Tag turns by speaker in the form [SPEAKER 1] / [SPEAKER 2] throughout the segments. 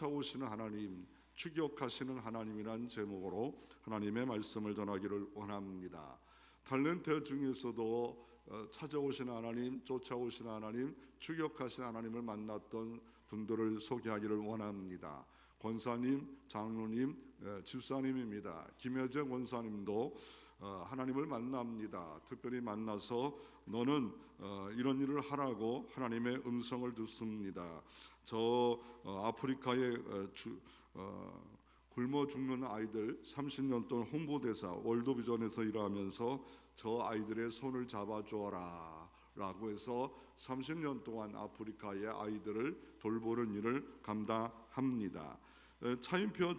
[SPEAKER 1] 쫓아오시는 하나님, 추격하시는 하나님이란 제목으로 하나님의 말씀을 전하기를 원합니다. 탤런트 중에서도 찾아오시는 하나님, 쫓아오시는 하나님, 추격하시는 하나님을 만났던 분들을 소개하기를 원합니다. 권사님, 장로님, 집사님입니다. 김혜정 권사님도 하나님을 만납니다. 특별히 만나서 너는 이런 일을 하라고 하나님의 음성을 듣습니다. 저 아프리카에 굶어 죽는 아이들 30년 동안 홍보대사 월드비전에서 일하면서 저 아이들의 손을 잡아주어라 라고 해서 30년 동안 아프리카의 아이들을 돌보는 일을 감당합니다. 차인표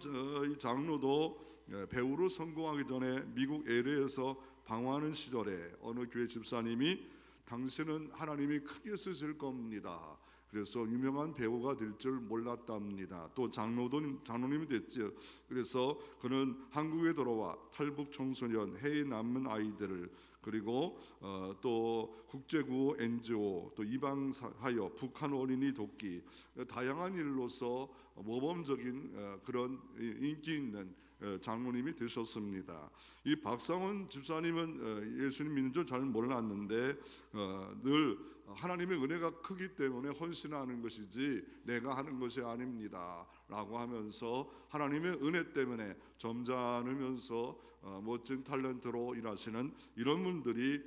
[SPEAKER 1] 장로도 배우로 성공하기 전에 미국 LA에서 방황하는 시절에 어느 교회 집사님이 당신은 하나님이 크게 쓰실 겁니다. 그래서 유명한 배우가 될 줄 몰랐답니다. 또 장로님이 됐죠. 그래서 그는 한국에 돌아와 탈북 청소년, 해외 남은 아이들을 그리고 또 국제구호 NGO, 또 이방사역, 북한 어린이 돕기 다양한 일로서 모범적인 그런 인기 있는 장로님이 되셨습니다. 이 박상원 집사님은 예수님 믿는 줄 잘 몰랐는데 늘 하나님의 은혜가 크기 때문에 헌신하는 것이지 내가 하는 것이 아닙니다 라고 하면서 하나님의 은혜 때문에 점잖으면서 멋진 탤런트로 일하시는 이런 분들이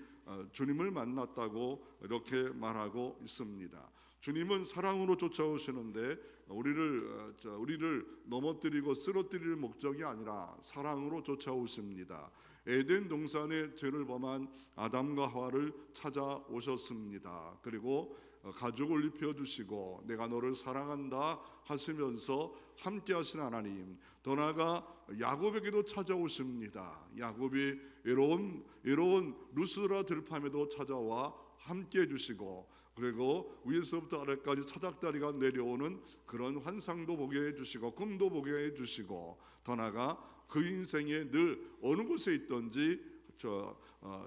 [SPEAKER 1] 주님을 만났다고 이렇게 말하고 있습니다. 주님은 사랑으로 쫓아오시는데 우리를 넘어뜨리고 쓰러뜨릴 목적이 아니라 사랑으로 쫓아오십니다. 에덴 동산의 죄를 범한 아담과 하와를 찾아오셨습니다. 그리고 가죽을 입혀주시고 내가 너를 사랑한다 하시면서 함께 하신 하나님, 더 나아가 야곱에게도 찾아오십니다. 야곱이 외로운 루스드라 들판에도 찾아와 함께 해주시고 그리고 위에서부터 아래까지 차작다리가 내려오는 그런 환상도 보게 해주시고 꿈도 보게 해주시고 더 나아가 그 인생에 늘 어느 곳에 있든지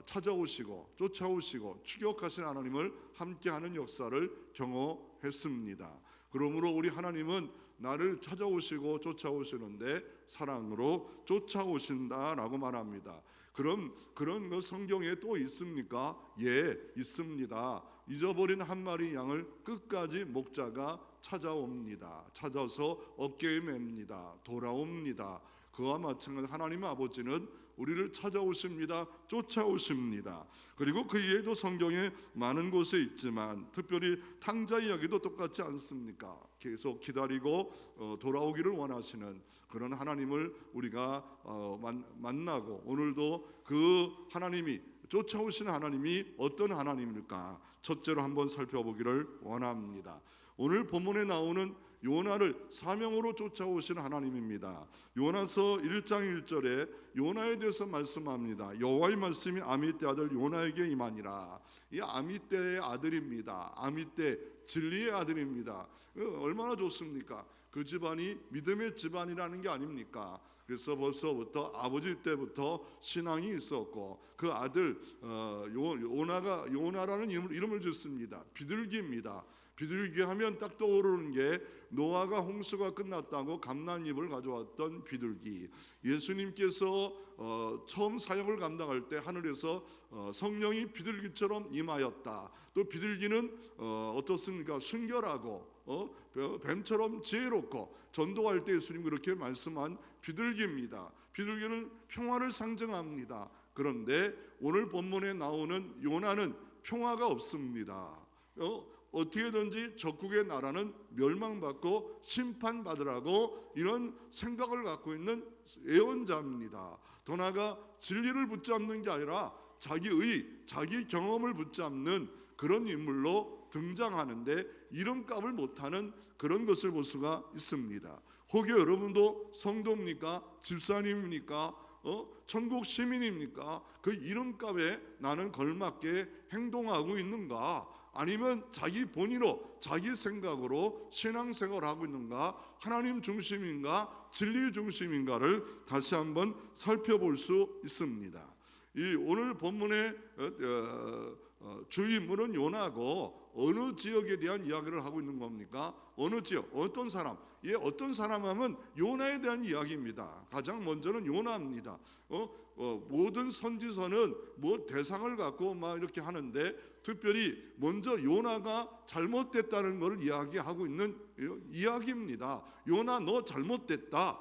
[SPEAKER 1] 찾아오시고 쫓아오시고 추격하신 하나님을 함께하는 역사를 경험했습니다. 그러므로 우리 하나님은 나를 찾아오시고 쫓아오시는데 사랑으로 쫓아오신다라고 말합니다. 그런 거 성경에 또 있습니까? 예, 있습니다. 잊어버린 한 마리 양을 끝까지 목자가 찾아옵니다. 찾아서 어깨에 맵니다. 돌아옵니다. 그와 마찬가지로 하나님의 아버지는 우리를 찾아오십니다. 쫓아오십니다. 그리고 그 이외에도 성경에 많은 곳에 있지만 특별히 탕자 이야기도 똑같지 않습니까? 계속 기다리고 돌아오기를 원하시는 그런 하나님을 우리가 만나고 오늘도 그 하나님이 쫓아오시는 하나님이 어떤 하나님일까? 첫째로 한번 살펴보기를 원합니다. 오늘 본문에 나오는 요나를 사명으로 쫓아오시는 하나님입니다. 요나서 1장 1절에 요나에 대해서 말씀합니다. 여호와의 말씀이 아미떼 아들 요나에게 임하니라. 이 아미떼의 아들입니다. 아미떼 진리의 아들입니다. 얼마나 좋습니까? 그 집안이 믿음의 집안이라는 게 아닙니까? 그래서 벌써부터 아버지 때부터 신앙이 있었고 그 아들 요나라는 이름을 짓습니다. 비둘기입니다. 비둘기 하면 딱 떠오르는 게 노아가 홍수가 끝났다고 감난잎을 가져왔던 비둘기. 예수님께서 처음 사역을 감당할 때 하늘에서 성령이 비둘기처럼 임하였다. 또 비둘기는 어떻습니까? 순결하고 뱀처럼 지혜롭고 전도할 때 예수님 그렇게 말씀한 비둘기입니다. 비둘기는 평화를 상징합니다. 그런데 오늘 본문에 나오는 요나는 평화가 없습니다. 어떻게든지 적국의 나라는 멸망받고 심판받으라고 이런 생각을 갖고 있는 예언자입니다. 더 나아가 진리를 붙잡는 게 아니라 자기 경험을 붙잡는 그런 인물로 등장하는데 이름값을 못하는 그런 것을 볼 수가 있습니다. 혹여 여러분도 성도입니까? 집사님입니까? 천국 시민입니까? 그 이름값에 나는 걸맞게 행동하고 있는가? 아니면 자기 본의로 자기 생각으로 신앙생활을 하고 있는가? 하나님 중심인가? 진리 중심인가를 다시 한번 살펴볼 수 있습니다. 이 오늘 본문의 주인물은 요나고 어느 지역에 대한 이야기를 하고 있는 겁니까? 어느 지역, 어떤 사람? 어떤 사람 하면 요나에 대한 이야기입니다. 가장 먼저는 요나입니다. 모든 선지서는 뭐 대상을 갖고 막 이렇게 하는데 특별히 먼저 요나가 잘못됐다는 것을 이야기하고 있는 이야기입니다. 요나 너 잘못됐다.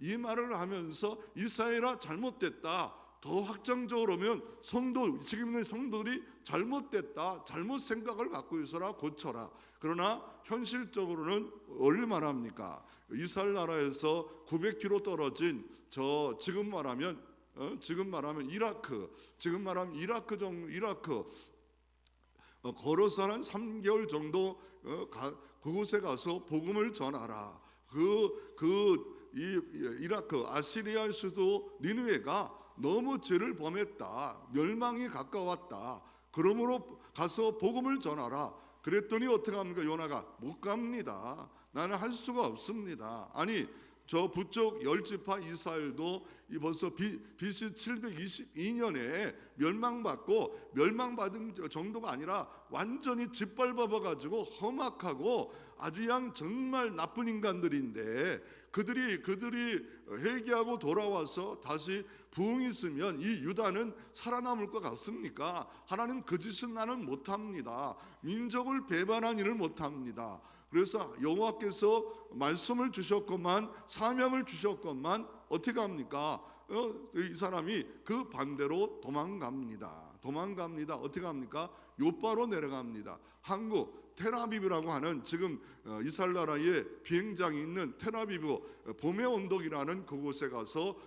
[SPEAKER 1] 이 말을 하면서 이스라엘아 잘못됐다. 더 확정적으로면 지금 있는 성도들이 잘못됐다, 잘못 생각을 갖고 있어라, 고쳐라. 그러나 현실적으로는 얼마나 합니까? 이스라엘 나라에서 900km 떨어진 지금 말하면 이라크, 걸어서 한 3개월 정도 그곳에 가서 복음을 전하라. 이라크 아시리아의 수도 니느웨가 너무 죄를 범했다, 멸망이 가까웠다. 그러므로 가서 복음을 전하라. 그랬더니 어떻게 합니까? 요나가 못 갑니다. 나는 할 수가 없습니다. 아니 저 북쪽 열지파 이스라엘도 벌써 BC 722년에 멸망받은 정도가 아니라 완전히 짓밟아가지고 험악하고 아주 정말 나쁜 인간들인데 그들이 회개하고 돌아와서 다시 부흥이 있으면 이 유다는 살아남을 것 같습니까? 하나님 그 짓은 나는 못합니다. 민족을 배반한 일을 못합니다. 그래서 여호와께서 말씀을 주셨건만 사명을 주셨건만 어떻게 합니까? 이 사람이 그 반대로 도망갑니다. 어떻게 합니까? 요바로 내려갑니다. 한국 텔아비브라고 하는 지금 이스라엘 나라에 비행장이 있는 텔아비브 봄의 언덕이라는 그곳에 가서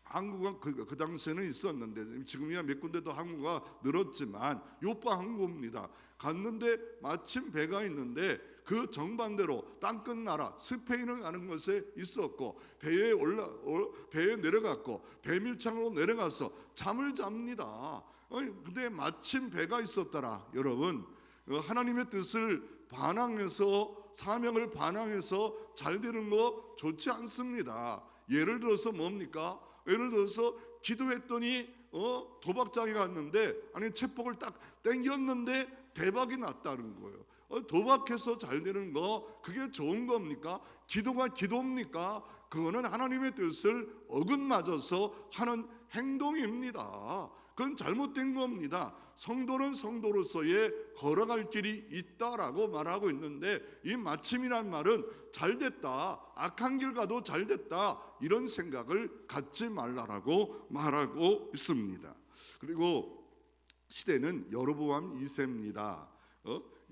[SPEAKER 1] 항구가 그 당시에는 있었는데 지금이야 몇 군데 더 항구가 늘었지만 요바 항구입니다. 갔는데 마침 배가 있는데 그 정반대로 땅끝 나라 스페인을 가는 것에 있었고 배에 내려갔고 배밀창으로 내려가서 잠을 잡니다. 근데 마침 배가 있었더라. 여러분 하나님의 뜻을 반항해서 사명을 반항해서 잘 되는 거 좋지 않습니다. 예를 들어서 뭡니까? 예를 들어서 기도했더니 도박장에 갔는데 체복을 딱 당겼는데 대박이 났다는 거예요. 도박해서 잘 되는 거 그게 좋은 겁니까? 기도가 기도입니까? 그거는 하나님의 뜻을 어긋맞아서 하는 행동입니다. 그건 잘못된 겁니다. 성도는 성도로서의 걸어갈 길이 있다라고 말하고 있는데 이 마침이란 말은 잘됐다, 악한 길 가도 잘됐다 이런 생각을 갖지 말라라고 말하고 있습니다. 그리고 시대는 여로보암 2세입니다.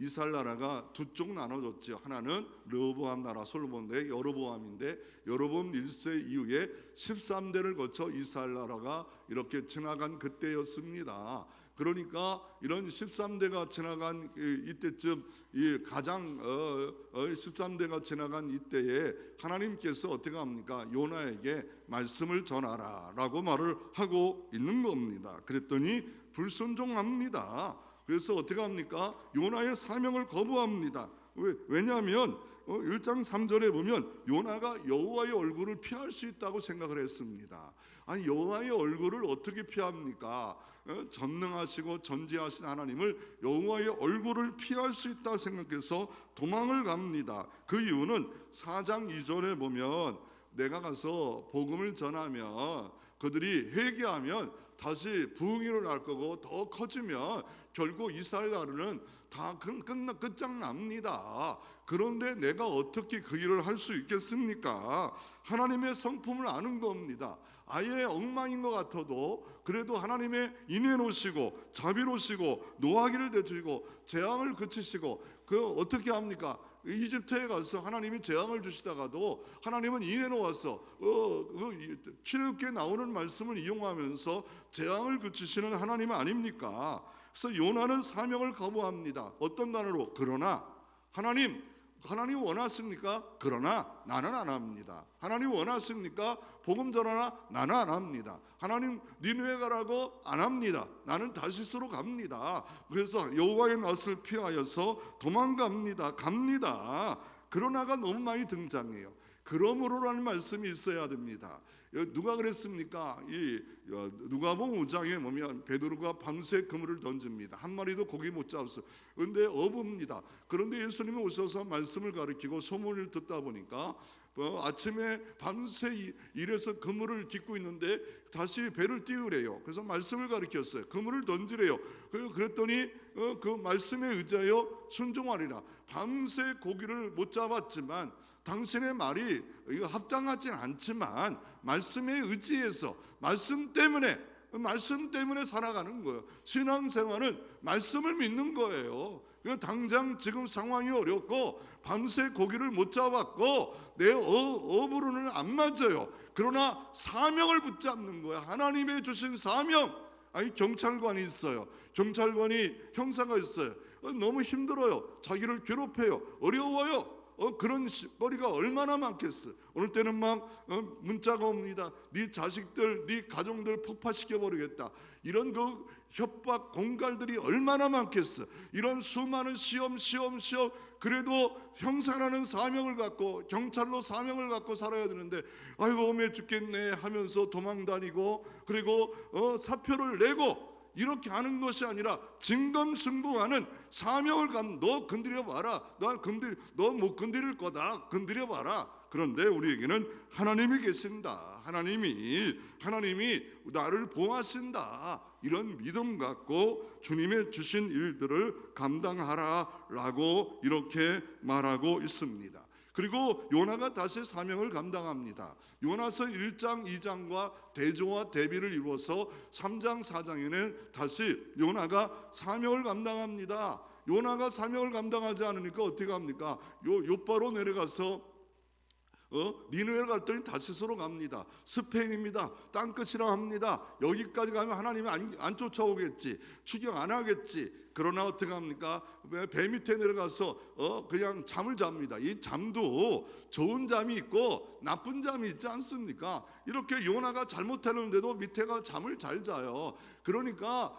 [SPEAKER 1] 이스라엘 나라가 두 쪽 나눠졌죠. 하나는 르호보암 나라 솔로몬의 여로보암인데 여로보암 1세 이후에 13대를 거쳐 이스라엘 나라가 이렇게 지나간 그때였습니다. 그러니까 이런 13대가 지나간 이때쯤 가장 13대가 지나간 이때에 하나님께서 어떻게 합니까? 요나에게 말씀을 전하라라고 말을 하고 있는 겁니다. 그랬더니 불순종합니다. 그래서 어떻게 합니까? 요나의 사명을 거부합니다. 왜냐하면 1장 3절에 보면 요나가 여호와의 얼굴을 피할 수 있다고 생각을 했습니다. 아니 여호와의 얼굴을 어떻게 피합니까? 전능하시고 전지하신 하나님을 여호와의 얼굴을 피할 수 있다 생각해서 도망을 갑니다. 그 이유는 4장 2절에 보면 내가 가서 복음을 전하면 그들이 회개하면 다시 부흥이 일어날 거고 더 커지면 결국 이스라엘 나라는 다 끝장납니다. 그런데 내가 어떻게 그 일을 할 수 있겠습니까? 하나님의 성품을 아는 겁니다. 아예 엉망인 것 같아도 그래도 하나님의 인내로우시고 자비로우시고 노하기를 대주시고 재앙을 그치시고 어떻게 합니까? 이집트에 가서 하나님이 재앙을 주시다가도 하나님은 인내로워서 출애굽기에 나오는 말씀을 이용하면서 재앙을 그치시는 하나님 아닙니까? 그래서 요나는 사명을 거부합니다. 어떤 단어로? 그러나 하나님 원하십니까? 그러나 나는 안 합니다. 하나님 원하십니까? 복음 전하나? 나는 안 합니다. 하나님 니느웨 가라고? 안 합니다. 나는 다시스로 갑니다. 그래서 여호와의 낯을 피하여서 도망갑니다. 갑니다. 그러나가 너무 많이 등장해요. 그러므로라는 말씀이 있어야 됩니다. 누가 그랬습니까? 이 누가복음 5장에 보면 베드로가 밤새 그물을 던집니다. 한 마리도 고기 못 잡았어요. 그런데 어부입니다. 그런데 예수님이 오셔서 말씀을 가르치고 소문을 듣다 보니까 아침에 밤새 일해서 그물을 깃고 있는데 다시 배를 띄우래요. 그래서 말씀을 가르쳤어요. 그물을 던지래요. 그랬더니 그 말씀에 의지하여 순종하리라. 밤새 고기를 못 잡았지만 당신의 말이 합당하진 않지만 말씀에 의지해서 말씀 때문에 살아가는 거예요. 신앙생활은 말씀을 믿는 거예요. 당장 지금 상황이 어렵고 밤새 고기를 못 잡았고 내 업으로는 안 맞아요. 그러나 사명을 붙잡는 거야. 하나님의 주신 사명. 아니, 경찰관이 있어요. 경찰관이 형사가 있어요. 너무 힘들어요. 자기를 괴롭혀요. 어려워요. 그런 거리가 얼마나 많겠어. 오늘 때는 막 문자가 옵니다. 네 자식들, 네 가정들 폭파시켜 버리겠다. 이런 그 협박 공갈들이 얼마나 많겠어. 이런 수많은 시험. 그래도 형사라는 사명을 갖고, 경찰로 사명을 갖고 살아야 되는데 아이고 엄해 죽겠네 하면서 도망 다니고, 그리고 사표를 내고 이렇게 하는 것이 아니라 진검승부하는 사명을 갖는, 너 건드려 봐라. 너 못 건드릴 거다. 건드려 봐라. 그런데 우리에게는 하나님이 계신다. 하나님이 나를 보호하신다. 이런 믿음 갖고 주님의 주신 일들을 감당하라라고 이렇게 말하고 있습니다. 그리고 요나가 다시 사명을 감당합니다. 요나서 1장 2장과 대조와 대비를 이루어서 3장 4장에는 다시 요나가 사명을 감당합니다. 요나가 사명을 감당하지 않으니까 어떻게 합니까? 요바로 내려가서 니느웨를 갔더니 다시스로 갑니다. 스페인입니다. 땅끝이라 합니다. 여기까지 가면 하나님이 안 쫓아오겠지, 추격 안 하겠지. 그러나 어떻게 합니까? 배 밑에 내려가서 그냥 잠을 잡니다. 이 잠도 좋은 잠이 있고 나쁜 잠이 있지 않습니까? 이렇게 요나가 잘못했는데도 밑에가 잠을 잘 자요. 그러니까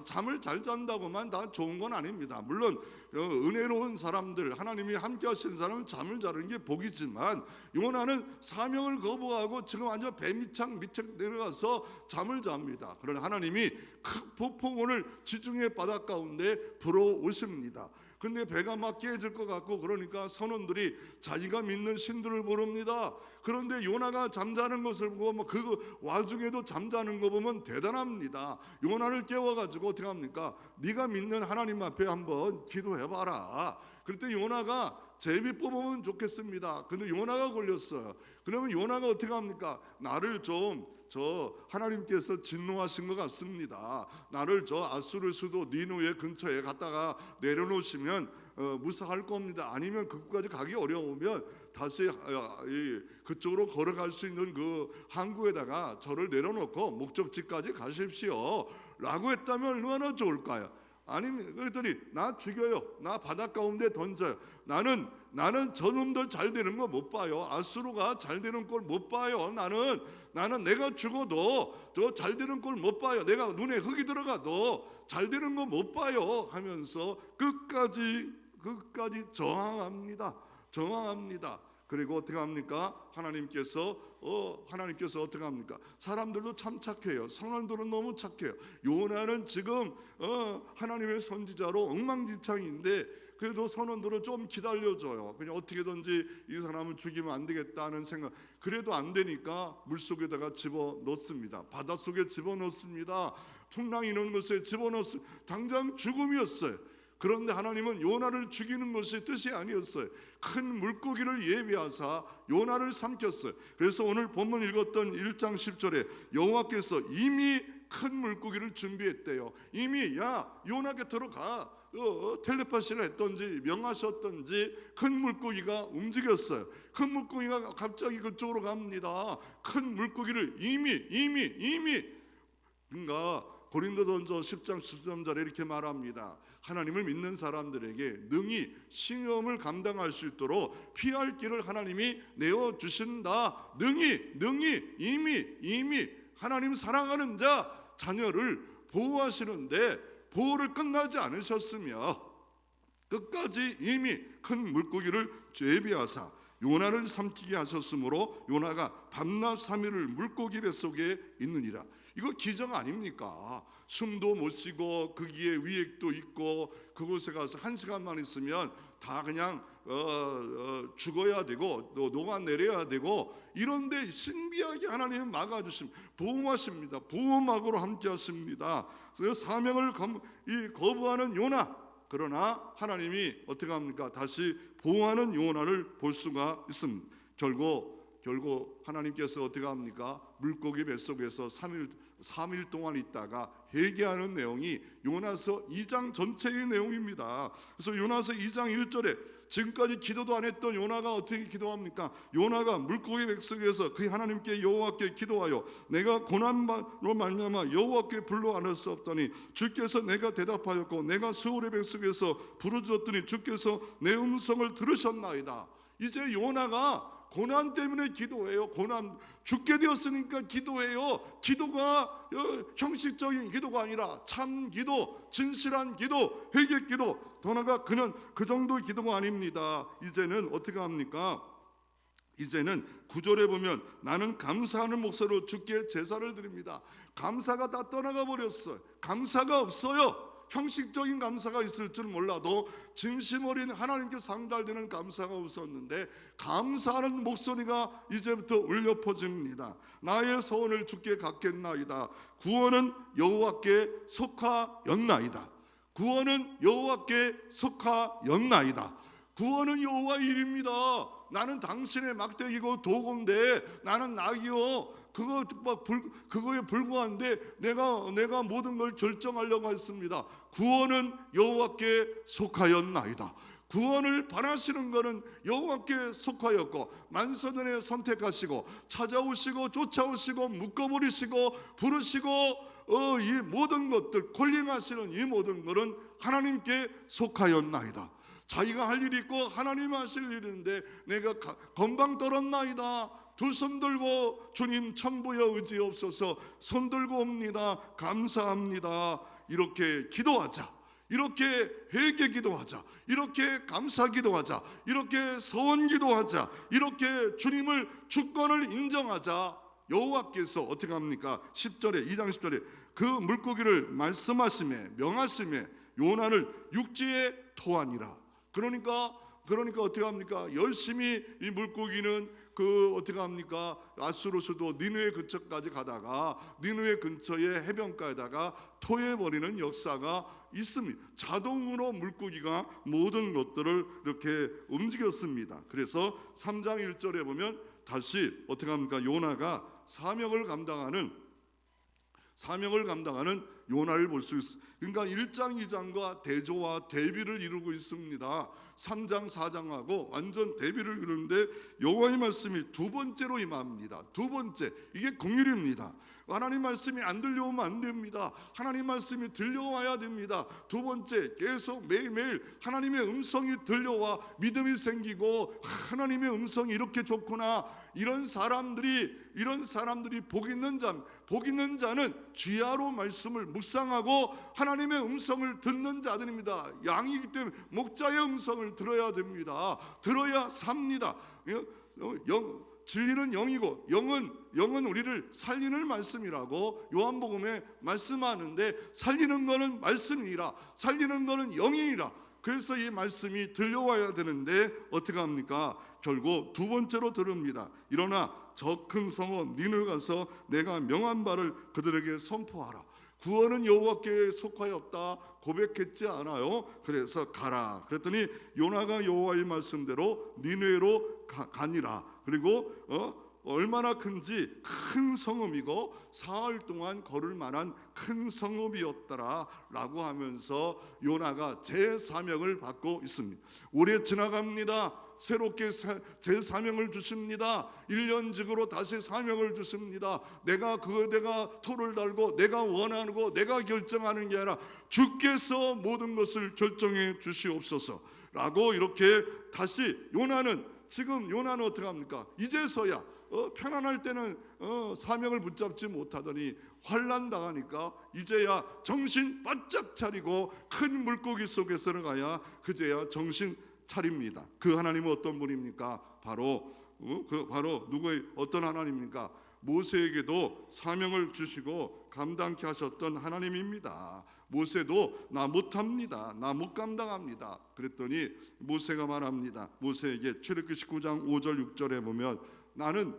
[SPEAKER 1] 잠을 잘 잔다고만 다 좋은 건 아닙니다. 물론 은혜로운 사람들, 하나님이 함께 하신 사람은 잠을 자는 게 복이지만 요나는 사명을 거부하고 지금 완전 배 밑에 내려가서 잠을 잡니다. 그러나 하나님이 큰 폭풍우를 지중해 바다 가운데 불어오십니다. 근데 배가 막 깨질 것 같고, 그러니까 선원들이 자기가 믿는 신들을 부릅니다. 그런데 요나가 잠자는 것을 보고 그 와중에도 잠자는 거 보면 대단합니다. 요나를 깨워가지고 어떻게 합니까? 네가 믿는 하나님 앞에 한번 기도해봐라. 그랬더니 요나가 제비 뽑으면 좋겠습니다. 근데 요나가 걸렸어요. 그러면 요나가 어떻게 합니까? 나를 하나님께서 진노하신 것 같습니다. 나를 아수르 수도 니누의 근처에 갔다가 내려놓으시면 무사할 겁니다. 아니면 그곳까지 가기 어려우면 다시 그쪽으로 걸어갈 수 있는 그 항구에다가 저를 내려놓고 목적지까지 가십시오 라고 했다면 얼마나 좋을까요? 아니면 그랬더니 나 죽여요. 나 바다 가운데 던져요. 나는 저놈들 잘 되는 거 못 봐요. 아수르가 잘 되는 걸 못 봐요. 나는 내가 죽어도 저 잘 되는 걸 못 봐요. 내가 눈에 흙이 들어가도 잘 되는 거 못 봐요 하면서 끝까지 저항합니다. 그리고 어떻게 합니까? 하나님께서 어떻게 합니까? 사람들도 참 착해요. 선원들은 너무 착해요. 요나는 지금 하나님의 선지자로 엉망진창인데 그래도 선원들은 좀 기다려줘요. 그냥 어떻게든지 이 사람을 죽이면 안 되겠다는 생각. 그래도 안 되니까 물속에다가 집어넣습니다. 바닷속에 집어넣습니다. 풍랑이 있는 곳에 집어넣습니다. 당장 죽음이었어요. 그런데 하나님은 요나를 죽이는 것이 뜻이 아니었어요. 큰 물고기를 예비하사 요나를 삼켰어요. 그래서 오늘 본문 읽었던 1장 10절에 여호와께서 이미 큰 물고기를 준비했대요. 이미 요나게 들어가 텔레파시를 했던지 명하셨던지 큰 물고기가 움직였어요. 큰 물고기가 갑자기 그쪽으로 갑니다. 큰 물고기를 이미 그러니까 고린도전서 10장 13절에 이렇게 말합니다. 하나님을 믿는 사람들에게 능히 시험을 감당할 수 있도록 피할 길을 하나님이 내어주신다. 능히 이미 하나님 사랑하는 자녀를 보호하시는데 보호를 끝나지 않으셨으며 끝까지 이미 큰 물고기를 예비하사 요나를 삼키게 하셨으므로 요나가 밤낮 3일을 물고기 뱃속에 있느니라. 이거 기적 아닙니까? 숨도 못 쉬고 거기에 위액도 있고 그곳에 가서 1시간만 있으면 다 그냥 죽어야 되고 또 녹아내려야 되고, 이런데 신비하게 하나님은 막아주십니다. 보호하십니다. 보호막으로 함께 하십니다. 그래서 사명을 거부하는 요나, 그러나 하나님이 어떻게 합니까? 다시 보호하는 요나를 볼 수가 있습니다. 결국 하나님께서 어떻게 합니까? 물고기 뱃속에서 3일 동안 있다가 회개하는 내용이 요나서 2장 전체의 내용입니다. 그래서 요나서 2장 1절에 지금까지 기도도 안 했던 요나가 어떻게 기도합니까? 요나가 물고기 뱃속에서 그 하나님께 여호와께 기도하여 내가 고난으로 말미암아 여호와께 불러 안을 수 없더니 주께서 내가 대답하였고 내가 스올의 뱃속에서 부르짖었더니 주께서 내 음성을 들으셨나이다. 이제 요나가 고난 때문에 기도해요. 고난 죽게 되었으니까 기도해요. 기도가 형식적인 기도가 아니라 참 기도, 진실한 기도, 회개 기도. 더 나아가 그는 그 정도 기도가 아닙니다. 이제는 어떻게 합니까? 이제는 9절에 보면 나는 감사하는 목소리로 주께 제사를 드립니다. 감사가 다 떠나가 버렸어요. 감사가 없어요. 형식적인 감사가 있을 줄 몰라도 진심 어린 하나님께 상달되는 감사가 없었는데 감사하는 목소리가 이제부터 울려 퍼집니다. 나의 소원을 주께 갖겠나이다. 구원은 여호와께 속하였나이다. 구원은 여호와께 속하였나이다. 구원은 여호와의 일입니다. 나는 당신의 막대기고 도구인데, 나는 낙이요 그거에 불과한데 내가 모든 걸 결정하려고 했습니다. 구원은 여호와께 속하였나이다. 구원을 바라시는 것은 여호와께 속하였고 만선전에 선택하시고 찾아오시고 쫓아오시고 묶어버리시고 부르시고 이 모든 것들 콜링하시는 이 모든 것은 하나님께 속하였나이다. 자기가 할 일이 있고 하나님 하실 일인데 내가 건방 떨었나이다. 두 손 들고 주님 천부여 의지없어서 손 들고 옵니다. 감사합니다. 이렇게 기도하자. 이렇게 회개 기도하자. 이렇게 감사 기도하자. 이렇게 서원 기도하자. 이렇게 주님을 주권을 인정하자. 여호와께서 어떻게 합니까? 10절에 2장 10절에 그 물고기를 말씀하시매 명하시매 요나를 육지에 토하니라. 그러니까 어떻게 합니까? 열심히 이 물고기는 어떻게 합니까? 아수르 니느웨 근처까지 가다가 니느웨 근처의 해변가에다가 토해버리는 역사가 있습니다. 자동으로 물고기가 모든 것들을 이렇게 움직였습니다. 그래서 3장 1절에 보면 다시 어떻게 합니까? 요나가 사명을 감당하는 요나를 볼 수 있습니다. 그러니까 1장 2장과 대조와 대비를 이루고 있습니다. 3장 4장하고 완전 대비를 이루는데 여호와의 말씀이 두 번째로 임합니다. 두 번째, 이게 공일입니다. 하나님 말씀이 안 들려오면 안 됩니다. 하나님 말씀이 들려와야 됩니다. 두 번째, 계속 매일매일 하나님의 음성이 들려와 믿음이 생기고 하나님의 음성이 이렇게 좋구나. 이런 사람들이 복 있는 자는 주야로 말씀을 묵상하고 하나님의 음성을 듣는 자들입니다. 양이기 때문에 목자의 음성을 들어야 됩니다. 들어야 삽니다. 진리는 영이고 영은 우리를 살리는 말씀이라고 요한복음에 말씀하는데, 살리는 것은 말씀이라, 살리는 것은 영이라. 그래서 이 말씀이 들려와야 되는데 어떻게 합니까? 결국 두 번째로 들읍니다. 일어나 저 큰 성읍 니느웨 가서 내가 명한 바를 그들에게 선포하라. 구원은 여호와께 속하였다 고백했지 않아요? 그래서 가라. 그랬더니 요나가 여호와의 말씀대로 니느웨로 가니라. 그리고 얼마나 큰지 큰 성읍이고 사흘 동안 걸을 만한 큰 성읍이었더라 라고 하면서 요나가 제 사명을 받고 있습니다. 올해 지나갑니다. 새롭게 제 사명을 주십니다. 1년직으로 다시 사명을 주십니다. 내가 토를 달고 내가 원하는 거 내가 결정하는 게 아니라 주께서 모든 것을 결정해 주시옵소서 라고 이렇게 다시 지금 요나는 어떻게 합니까? 이제서야 편안할 때는 사명을 붙잡지 못하더니 환난 당하니까 이제야 정신 바짝 차리고 큰 물고기 속에서는 가야 그제야 정신 차립니다. 그 하나님은 어떤 분입니까? 바로 누구의 어떤 하나님입니까? 모세에게도 사명을 주시고 감당케 하셨던 하나님입니다. 모세도 나 못합니다, 나 못 감당합니다. 그랬더니 모세가 말합니다. 모세에게 출애굽기 19장 5절 6절에 보면 나는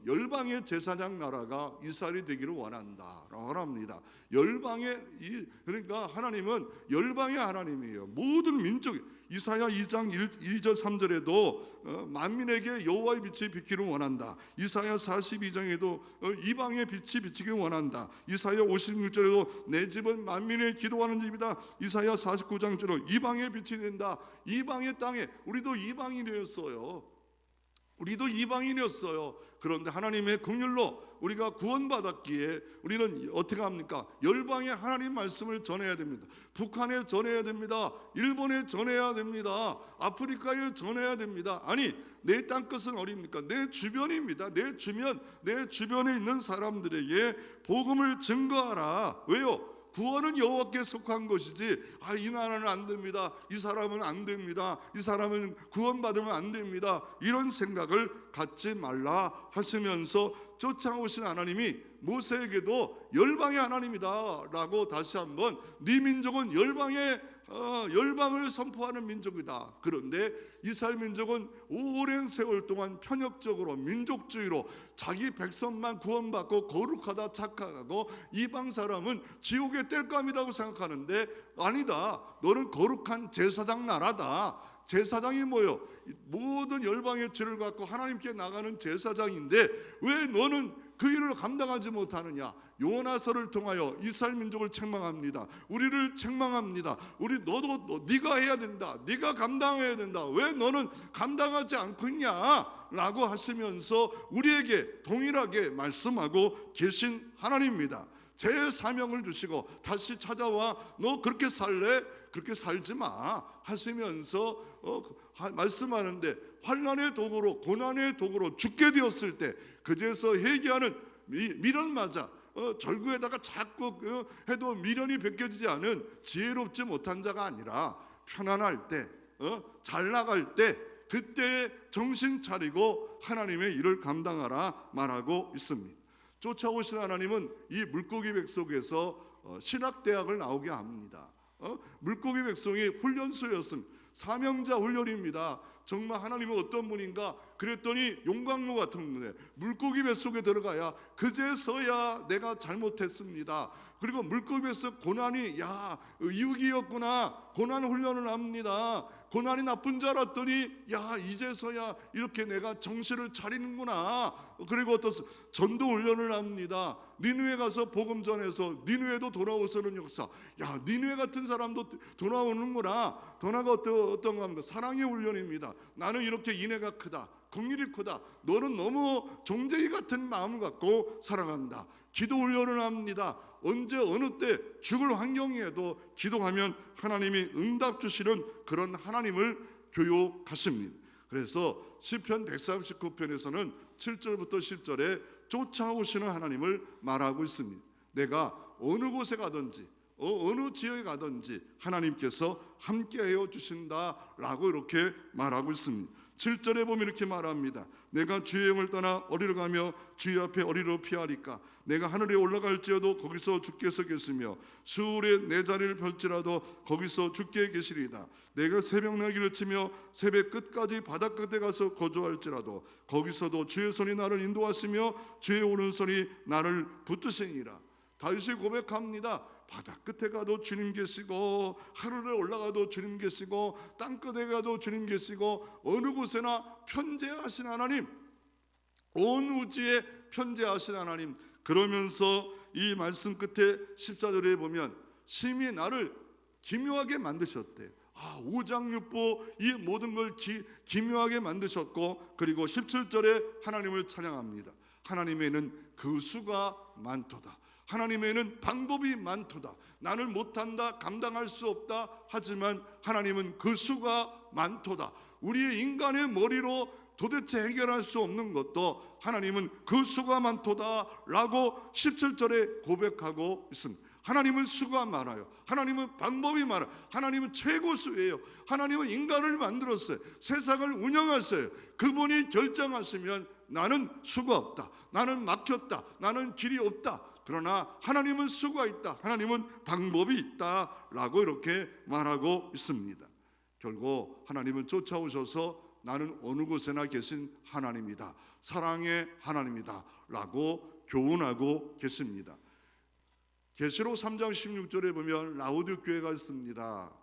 [SPEAKER 1] 열방의 제사장 나라가 이스라엘이 되기를 원한다라고 합니다. 그러니까 하나님은 열방의 하나님이에요. 모든 민족, 이사야 2장 2절 3절에도 만민에게 여호와의 빛이 비키를 원한다. 이사야 42장에도 이방의 빛이 비치길 원한다. 이사야 56절에도 내 집은 만민의 기도하는 집이다. 이사야 49장처럼 이방의 빛이 된다. 이방의 땅에 우리도 이방인이었어요. 그런데 하나님의 긍휼로 우리가 구원받았기에 우리는 어떻게 합니까? 열방에 하나님 말씀을 전해야 됩니다. 북한에 전해야 됩니다. 일본에 전해야 됩니다. 아프리카에 전해야 됩니다. 아니, 내 땅끝은 어디입니까? 내 주변입니다. 내 주변에 있는 사람들에게 복음을 증거하라. 왜요? 구원은 여호와께 속한 것이지 이 나라는 안 됩니다, 이 사람은 안 됩니다, 이 사람은 구원받으면 안 됩니다, 이런 생각을 갖지 말라 하시면서 쫓아오신 하나님이 모세에게도 열방의 하나님이다 라고 다시 한번 네 민족은 열방을 선포하는 민족이다. 그런데 이스라엘 민족은 오랜 세월 동안 편협적으로 민족주의로 자기 백성만 구원받고 거룩하다 착각하고 이방 사람은 지옥의 땔감이라고 생각하는데 아니다, 너는 거룩한 제사장 나라다. 제사장이 뭐요? 모든 열방의 죄를 갖고 하나님께 나가는 제사장인데 왜 너는 그 일을 감당하지 못하느냐? 요나서를 통하여 이스라엘 민족을 책망합니다. 우리를 책망합니다. 너도 네가 해야 된다, 네가 감당해야 된다, 왜 너는 감당하지 않고 있냐? 라고 하시면서 우리에게 동일하게 말씀하고 계신 하나님입니다. 제 사명을 주시고 다시 찾아와 너 그렇게 살래? 그렇게 살지 마 하시면서 말씀하는데 환난의 도구로 고난의 도구로 죽게 되었을 때 그제서 회개하는 미련 맞아 절구에다가 자꾸 해도 미련이 벗겨지지 않은 지혜롭지 못한 자가 아니라 편안할 때 잘 나갈 때 그때 정신 차리고 하나님의 일을 감당하라 말하고 있습니다. 쫓아오신 하나님은 이 물고기 백 속에서 신학대학을 나오게 합니다. 물고기 백성이 훈련소였습니다. 사명자 훈련입니다. 정말 하나님은 어떤 분인가? 그랬더니 용광로 같은 분에 물고기 뱃속에 들어가야 그제서야 내가 잘못했습니다. 그리고 물고기 뱃속 고난이 이육이었구나, 고난 훈련을 합니다. 고난이 나쁜 줄 알았더니 이제서야 이렇게 내가 정신을 차리는구나. 그리고 어떤 전도 훈련을 합니다. 니느웨 가서 복음 전해서 니느웨도 돌아오서는 역사. 니느웨 같은 사람도 돌아오는구나. 도나가 어떤 겁니까? 사랑의 훈련입니다. 나는 이렇게 인애가 크다, 긍휼이 크다, 너는 너무 종제이 같은 마음을 갖고 사랑한다. 기도 훈련을 합니다. 언제 어느 때 죽을 환경에도 기도하면 하나님이 응답 주시는 그런 하나님을 교육하십니다. 그래서 시편 139편에서는 7절부터 10절에 쫓아오시는 하나님을 말하고 있습니다. 내가 어느 곳에 가든지 어느 지역에 가든지 하나님께서 함께하여 주신다라고 이렇게 말하고 있습니다. 7절에 보면 이렇게 말합니다. 내가 주의 영을 떠나 어디로 가며 주의 앞에 어디로 피하리까? 내가 하늘에 올라갈지어도 거기서 주께서 계시며 수울에 내 자리를 펼지라도 거기서 주께 계시리이다. 내가 새벽 날개를 치며 새벽 끝까지 바다 끝에 가서 거주할지라도 거기서도 주의 손이 나를 인도하시며 주의 오른손이 나를 붙드시니라. 다윗이 고백합니다. 바다 끝에 가도 주님 계시고 하늘에 올라가도 주님 계시고 땅 끝에 가도 주님 계시고 어느 곳에나 편재하신 하나님, 온 우주에 편재하신 하나님. 그러면서 이 말씀 끝에 14절에 보면 심히 나를 기묘하게 만드셨대. 5장육부 이 모든 걸 기묘하게 만드셨고, 그리고 17절에 하나님을 찬양합니다. 하나님에는 그 수가 많도다. 하나님에는 방법이 많도다. 나는 못한다, 감당할 수 없다 하지만 하나님은 그 수가 많도다. 우리의 인간의 머리로 도대체 해결할 수 없는 것도 하나님은 그 수가 많도다 라고 17절에 고백하고 있습니다. 하나님은 수가 많아요. 하나님은 방법이 많아요. 하나님은 최고수예요. 하나님은 인간을 만들었어요. 세상을 운영하세요. 그분이 결정하시면 나는 수가 없다, 나는 막혔다, 나는 길이 없다. 그러나 하나님은 수가 있다, 하나님은 방법이 있다라고 이렇게 말하고 있습니다. 결국 하나님은 쫓아오셔서 나는 어느 곳에나 계신 하나님이다, 사랑의 하나님이다 라고 교훈하고 계십니다. 계시록 3장 16절에 보면 라오디오 교회가 있습니다.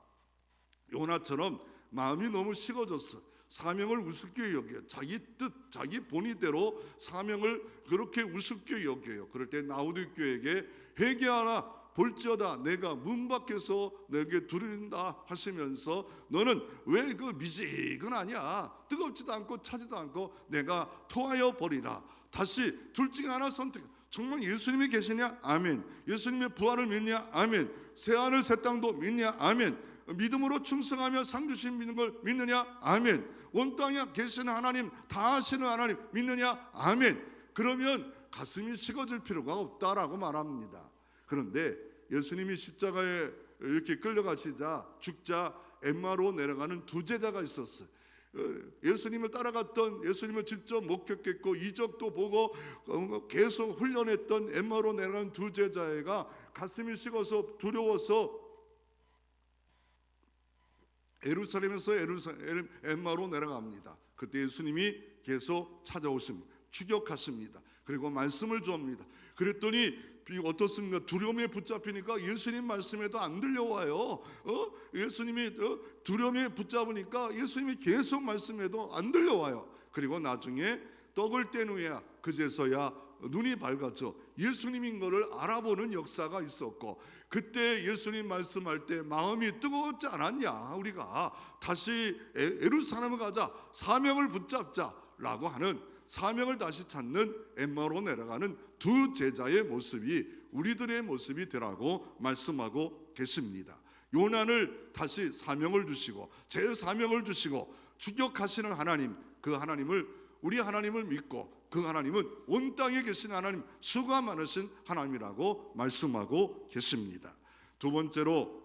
[SPEAKER 1] 요나처럼 마음이 너무 식어졌어. 사명을 우습게 여겨요. 자기 뜻, 자기 본의대로 사명을 그렇게 우습게 여겨요. 그럴 때 라오디오 교회에게 회개하라, 볼지어다 내가 문 밖에서 내게 두드린다 하시면서 너는 왜 그 미지근하냐, 뜨겁지도 않고 차지도 않고 내가 토하여 버리라. 다시 둘 중에 하나 선택. 정말 예수님이 계시냐? 아멘. 예수님의 부활을 믿냐? 아멘. 새하늘 새 땅도 믿냐? 아멘. 믿음으로 충성하며 상 주신 믿는 걸 믿느냐? 아멘. 온 땅에 계시는 하나님, 다 하시는 하나님 믿느냐? 아멘. 그러면 가슴이 식어질 필요가 없다라고 말합니다. 그런데 예수님이 십자가에 이렇게 끌려가시자 죽자 엠마로 내려가는 두 제자가 있었어요. 예수님을 따라갔던, 예수님을 직접 목격했고 이적도 보고 계속 훈련했던 엠마로 내려간 두 제자가 가슴이 식어서 두려워서 예루살렘에서 엠마로 내려갑니다. 그때 예수님이 계속 찾아오십니다. 추격하십니다. 그리고 말씀을 줍니다. 그랬더니 어떻습니까? 두려움에 붙잡히니까 예수님 말씀에도 안 들려와요. 예수님이 두려움에 붙잡으니까 예수님이 계속 말씀해도 안 들려와요. 그리고 나중에 떡을 뗀 후에야 그제서야 눈이 밝아져 예수님인 것을 알아보는 역사가 있었고, 그때 예수님 말씀할 때 마음이 뜨거웠지 않았냐. 우리가 다시 예루살렘을 가자, 사명을 붙잡자 라고 하는, 사명을 다시 찾는 엠마로 내려가는 두 제자의 모습이 우리들의 모습이 되라고 말씀하고 계십니다. 요나를 다시 사명을 주시고 제 사명을 주시고 추격하시는 하나님, 그 하나님을, 우리 하나님을 믿고 그 하나님은 온 땅에 계신 하나님, 수가 많으신 하나님이라고 말씀하고 계십니다. 두 번째로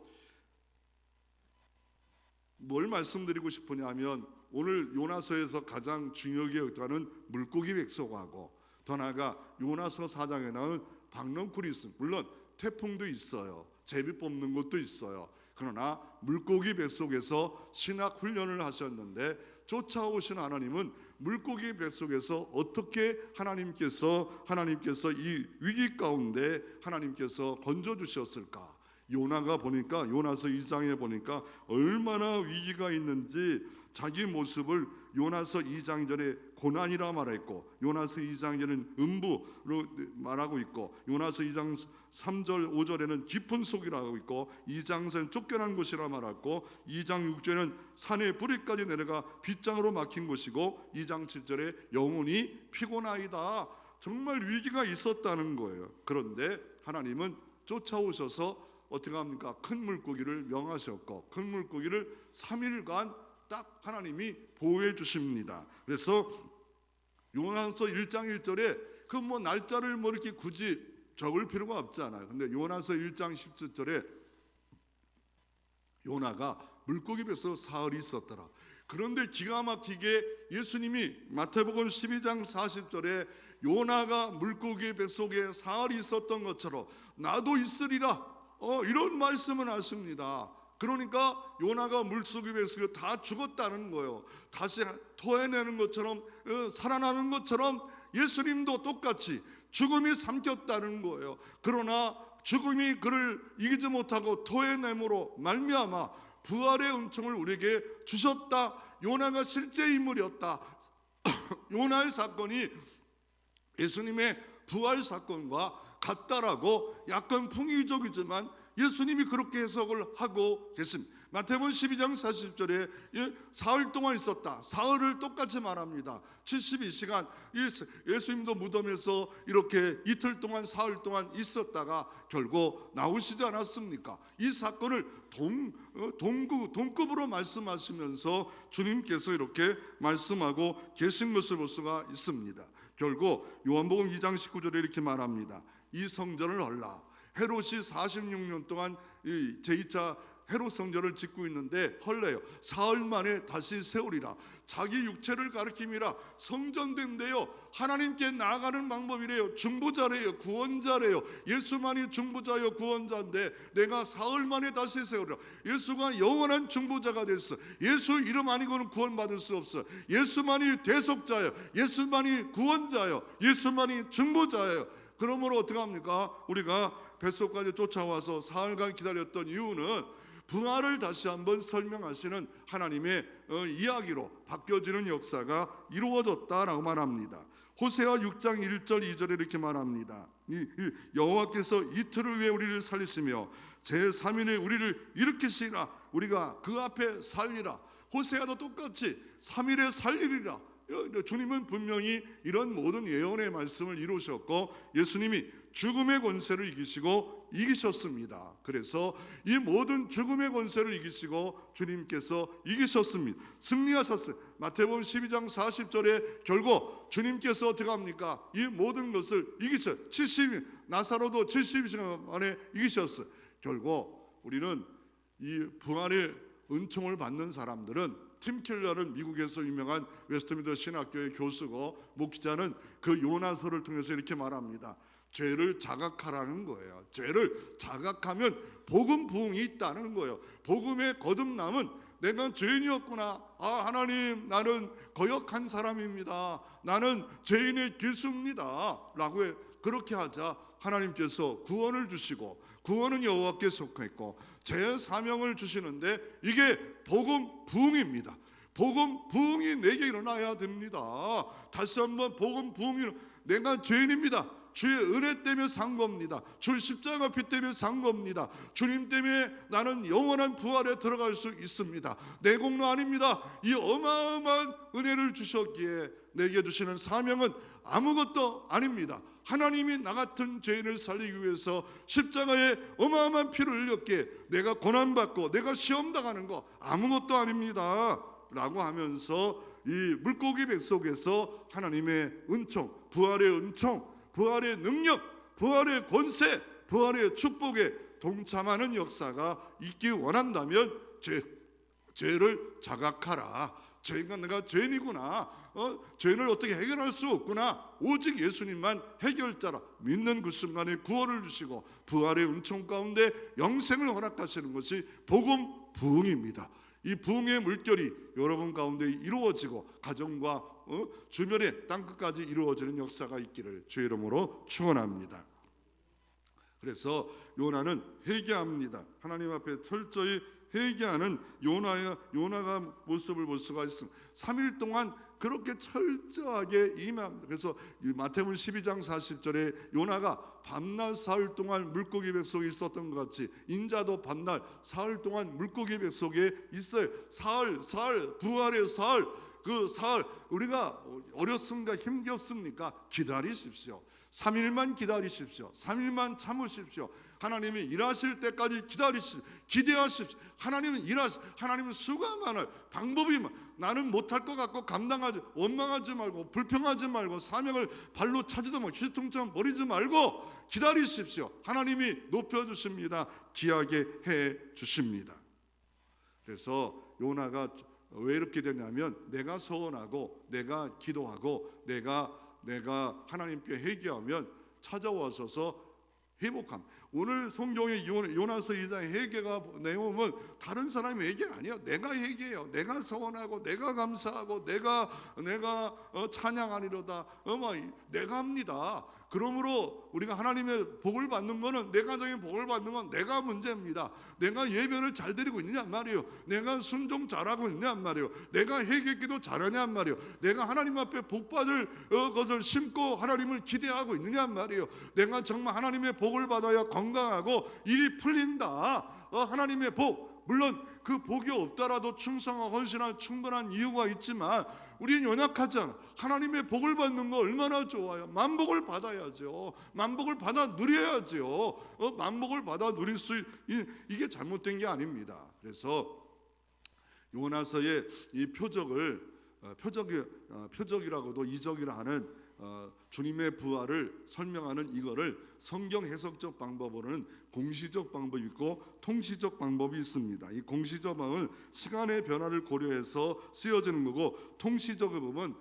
[SPEAKER 1] 뭘 말씀드리고 싶으냐 하면, 오늘 요나서에서 가장 중요하게 여기는 물고기 백석하고 더 나아가 요나서 4장에 나오는 박넝쿨이 있습니다. 물론 태풍도 있어요. 제비 뽑는 것도 있어요. 그러나 물고기 뱃속에서 신학 훈련을 하셨는데 쫓아오신 하나님은 물고기 뱃속에서 어떻게 하나님께서 이 위기 가운데 하나님께서 건져주셨을까? 요나가 보니까, 요나서 2장에 보니까 얼마나 위기가 있는지 자기 모습을 요나서 2장 전에 고난이라 말했고, 요나서 2장 전에는 음부로 말하고 있고, 요나서 2장 3절 5절에는 깊은 속이라고 있고, 2장에는 쫓겨난 곳이라 말했고, 2장 6절에는 산에 뿌리까지 내려가 빗장으로 막힌 곳이고, 2장 7절에 영혼이 피곤하이다. 정말 위기가 있었다는 거예요. 그런데 하나님은 쫓아오셔서 어떻게 합니까? 큰 물고기를 명하셨고 큰 물고기를 3일간 딱 하나님이 보호해 주십니다. 그래서 요나서 1장 1절에 그 날짜를 이렇게 굳이 적을 필요가 없잖아요. 근데 요나서 1장 17절에 요나가 물고기 뱃속에 사흘이 있었더라. 그런데 기가 막히게 예수님이 마태복음 12장 40절에 요나가 물고기 뱃속에 사흘이 있었던 것처럼 나도 있으리라, 이런 말씀을 하십니다. 그러니까 요나가 물속에 뱃속에 다 죽었다는 거예요. 다시 토해내는 것처럼, 살아나는 것처럼 예수님도 똑같이 죽음이 삼켰다는 거예요. 그러나 죽음이 그를 이기지 못하고 토해냄으로 말미암아 부활의 은총을 우리에게 주셨다. 요나가 실제 인물이었다. 요나의 사건이 예수님의 부활 사건과 같다라고 약간 풍의적이지만 예수님이 그렇게 해석을 하고 계십니다. 마태복음 12장 40절에 사흘 동안 있었다. 사흘을 똑같이 말합니다. 72시간. 예수님도 무덤에서 이렇게 이틀 동안, 사흘 동안 있었다가 결국 나오시지 않았습니까? 이 사건을 동급으로 말씀하시면서 주님께서 이렇게 말씀하고 계신 것을 볼 수가 있습니다. 결국 요한복음 2장 19절에 이렇게 말합니다. 이 성전을 헐라. 헤롯이 46년 동안 이 제2차 헤롯 성전을 짓고 있는데 헐레요 사흘 만에 다시 세우리라. 자기 육체를 가리킴이라. 성전된대요. 하나님께 나아가는 방법이래요. 중보자래요. 구원자래요. 예수만이 중보자요 구원자인데 내가 사흘 만에 다시 세우리라. 예수가 영원한 중보자가 됐어. 예수 이름 아니고는 구원받을 수 없어. 예수만이 대속자예요. 예수만이 구원자예요. 예수만이 중보자예요. 그러므로 어떻게 합니까? 우리가 뱃속까지 쫓아와서 사흘간 기다렸던 이유는 부활을 다시 한번 설명하시는 하나님의 이야기로 바뀌어지는 역사가 이루어졌다라고 말합니다. 호세아 6장 1절 2절에 이렇게 말합니다. 여호와께서 이틀을 위해 우리를 살리시며 제3일에 우리를 일으키시라. 우리가 그 앞에 살리라. 호세아도 똑같이 3일에 살리리라. 주님은 분명히 이런 모든 예언의 말씀을 이루셨고 예수님이 죽음의 권세를 이기셨습니다. 그래서 이 모든 죽음의 권세를 이기시고 주님께서 이기셨습니다. 승리하셨어요. 마태복음 12장 40절에 결국 주님께서 어떻게 합니까? 이 모든 것을 이기셨어요. 나사로도 70시간 만에 이기셨어요. 결국 우리는 이 부활의 은총을 받는 사람들은 팀 켈러는 미국에서 유명한 웨스트민스터 신학교의 교수고 목기자는 그 요나서를 통해서 이렇게 말합니다. 죄를 자각하라는 거예요. 죄를 자각하면 복음 부흥이 있다는 거예요. 복음의 거듭남은 내가 죄인이었구나. 하나님 나는 거역한 사람입니다. 나는 죄인의 기수입니다 라고 그렇게 하자 하나님께서 구원을 주시고 구원은 여호와께 속했고 제 사명을 주시는데 이게 복음 부흥입니다. 복음 부흥이 내게 일어나야 됩니다. 다시 한번 복음 부흥이 내가 죄인입니다. 주의 은혜 때문에 산 겁니다. 주 십자가 피 때문에 산 겁니다. 주님 때문에 나는 영원한 부활에 들어갈 수 있습니다. 내 공로 아닙니다. 이 어마어마한 은혜를 주셨기에 내게 주시는 사명은 아무것도 아닙니다. 하나님이 나 같은 죄인을 살리기 위해서 십자가에 어마어마한 피를 흘렸기에 내가 고난받고 내가 시험당하는 거 아무것도 아닙니다 라고 하면서 이 물고기 배 속에서 하나님의 은총, 부활의 은총, 부활의 능력, 부활의 권세, 부활의 축복에 동참하는 역사가 있기 원한다면 죄를 자각하라. 내가 죄인이구나. 죄를 어떻게 해결할 수 없구나. 오직 예수님만 해결자라 믿는 그 순간에 구원을 주시고 부활의 은총 가운데 영생을 허락하시는 것이 복음 부흥입니다. 이 부흥의 물결이 여러분 가운데 이루어지고 가정과 주변의 땅끝까지 이루어지는 역사가 있기를 주의 이름으로 축원합니다. 그래서 요나는 회개합니다. 하나님 앞에 철저히 회개하는 요나가 모습을 볼 수가 있습니다. 3일 동안 그렇게 철저하게 임합니다. 그래서 마태복음 12장 40절에 요나가 밤낮 사흘 동안 물고기 배 속에 있었던 것 같이 인자도 밤낮 사흘 동안 물고기 배 속에 있어요. 사흘 부활의 사흘. 그 사흘 우리가 어렵습니까? 힘겹습니까? 기다리십시오. 3일만 기다리십시오. 3일만 참으십시오. 하나님이 일하실 때까지 기대하십시오. 하나님은 수가 많아요. 방법이 나는 못할 것 같고 원망하지 말고 불평하지 말고 사명을 발로 차지도 말고 휘퉁퉁 버리지 말고 기다리십시오. 하나님이 높여주십니다. 귀하게 해주십니다. 그래서 요나가 왜 이렇게 되냐면 내가 서원하고 내가 기도하고 내가 하나님께 회개하면 찾아와셔서 회복합니다. 오늘 성경의 요나서 2장의 회개가 내용은 다른 사람의 회개 아니에요. 내가 회개해요. 내가 서원하고 내가 감사하고 내가 찬양하리로다. 내가 합니다. 그러므로 우리가 하나님의 복을 받는 것은 내 가정의 복을 받는 건 내가 문제입니다. 내가 예배를 잘 드리고 있느냐 말이에요. 내가 순종 잘하고 있느냐 말이에요. 내가 회개기도 잘하냐 말이에요. 내가 하나님 앞에 복 받을 것을 심고 하나님을 기대하고 있느냐 말이에요. 내가 정말 하나님의 복을 받아야 건강하고 일이 풀린다. 하나님의 복, 물론 그 복이 없더라도 충성하고 헌신한 충분한 이유가 있지만 우리는 연약하잖아. 하나님의 복을 받는 거 얼마나 좋아요. 만복을 받아야죠. 만복을 받아 누려야죠. 만복을 받아 누릴 수 이게 잘못된 게 아닙니다. 그래서 요나서의 이 표적을 표적이라고도 이적이라 하는 주님의 부활을 설명하는 이거를 성경 해석적 방법으로는 공시적 방법이 있고 통시적 방법이 있습니다. 이 공시적 방법은 시간의 변화를 고려해서 쓰여지는 거고, 통시적으로 보면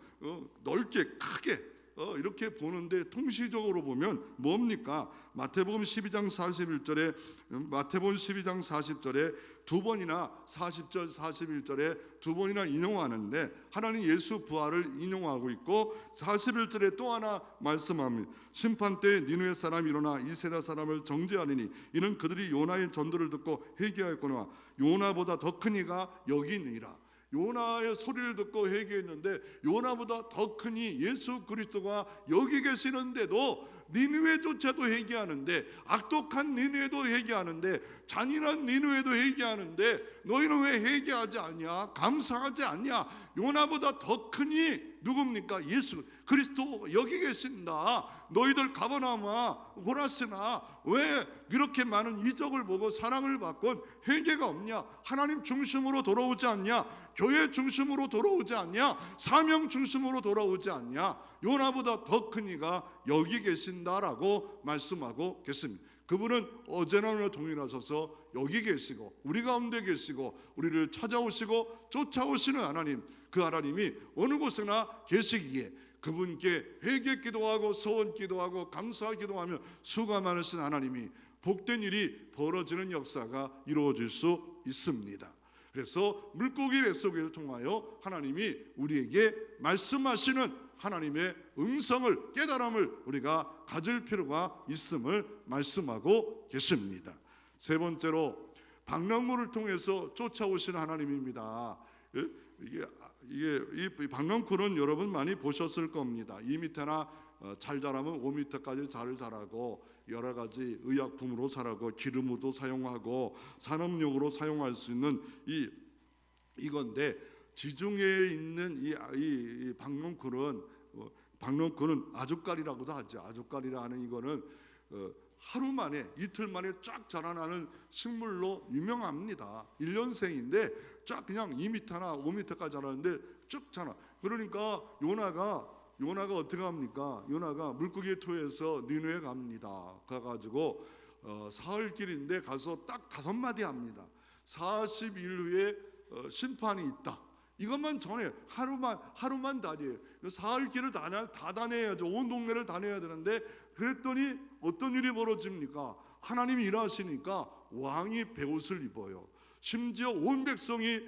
[SPEAKER 1] 넓게 크게 이렇게 보는데, 통시적으로 보면 뭡니까? 마태복음 12장 40절에 두 번이나 40절 41절에 두 번이나 인용하는데, 하나님 예수 부활을 인용하고 있고, 41절에 또 하나 말씀합니다. 심판 때 니느웨 사람이 일어나 이 세대 사람을 정죄하리니 이는 그들이 요나의 전도를 듣고 회개하였거니와 요나보다 더 큰 이가 여기 있느니라. 요나의 소리를 듣고 회개했는데 요나보다 더 크니 예수 그리스도가 여기 계시는데도 니느웨조차도 회개하는데, 악독한 니느웨도 회개하는데, 잔인한 니느웨도 회개하는데 너희는 왜 회개하지 않냐? 감사하지 않냐? 요나보다 더 크니 누굽니까? 예수 그리스도 여기 계신다. 너희들 가버나움아 고라스나 왜 이렇게 많은 이적을 보고 사랑을 받고 회개가 없냐? 하나님 중심으로 돌아오지 않냐? 교회 중심으로 돌아오지 않냐? 사명 중심으로 돌아오지 않냐? 요나보다 더 큰 이가 여기 계신다라고 말씀하고 계십니다. 그분은 어제나 오늘 동일하셔서 여기 계시고 우리 가운데 계시고 우리를 찾아오시고 쫓아오시는 하나님, 그 하나님이 어느 곳에나 계시기에 그분께 회개 기도하고 소원 기도하고 감사 기도하며 수가 많으신 하나님이 복된 일이 벌어지는 역사가 이루어질 수 있습니다. 그래서 물고기 뱃속을 통하여 하나님이 우리에게 말씀하시는 하나님의 음성을, 깨달음을 우리가 가질 필요가 있음을 말씀하고 계십니다. 세 번째로 박랑구를 통해서 쫓아오시는 하나님입니다. 이 박랑구는 여러분 많이 보셨을 겁니다. 2m나 잘 자라면 5m까지 잘 자라고 여러 가지 의약품으로 자라고 기름으로 사용하고 산업용으로 사용할 수 있는 이건데, 지중해에 있는 이 박랑구는 아주까리라고도 하죠. 아주까리라 하는 이거는 하루 만에 이틀 만에 쫙 자라나는 식물로 유명합니다. 1년생인데 쫙 그냥 2m나 5m까지 자라는데 쭉 자라. 그러니까 요나가 어떻게 합니까? 요나가 물고기의 토에서 니느웨 갑니다. 가가지고 사흘길인데 가서 딱 5마디 합니다. 40일 후에 심판이 있다. 이것만 전해. 하루만 다녀요. 사흘 길을 다 다녀야죠. 온 동네를 다녀야 되는데, 그랬더니 어떤 일이 벌어집니까? 하나님이 일하시니까 왕이 베옷을 입어요. 심지어 온 백성이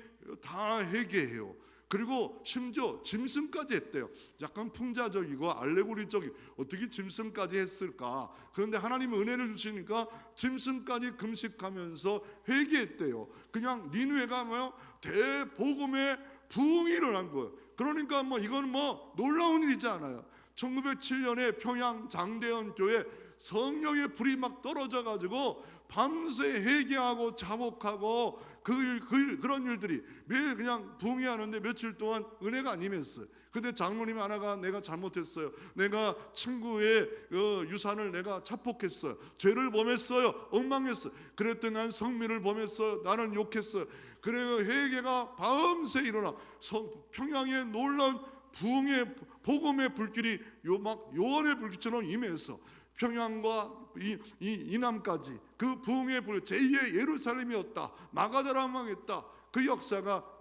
[SPEAKER 1] 다 회개해요. 그리고 심지어 짐승까지 했대요. 약간 풍자적이고 알레고리적이, 어떻게 짐승까지 했을까? 그런데 하나님이 은혜를 주시니까 짐승까지 금식하면서 회개했대요. 그냥 니느웨가 대복음의 부흥이 일어난 거예요. 그러니까 이건 놀라운 일이지 않아요. 1907년에 평양 장대현 교회 성령의 불이 막 떨어져 가지고 밤새 회개하고 자복하고 그런 일들이 매일 그냥 부흥하는데 며칠 동안 은혜가 안 임했어요. 근데 장로님 하나가 내가 잘못했어요. 내가 친구의 유산을 내가 자폭했어요. 죄를 범했어요. 엉망했어요. 그랬더니 난 성민을 범했어요. 나는 욕했어요. 그래요. 회개가 밤새 일어나 평양의 놀라운 부흥의 복음의 불길이 요원의 불길처럼 임해서 평양과 이남까지 그 부흥의 불, 제2의 예루살렘이었다. 마가다라 망했다. 그 역사가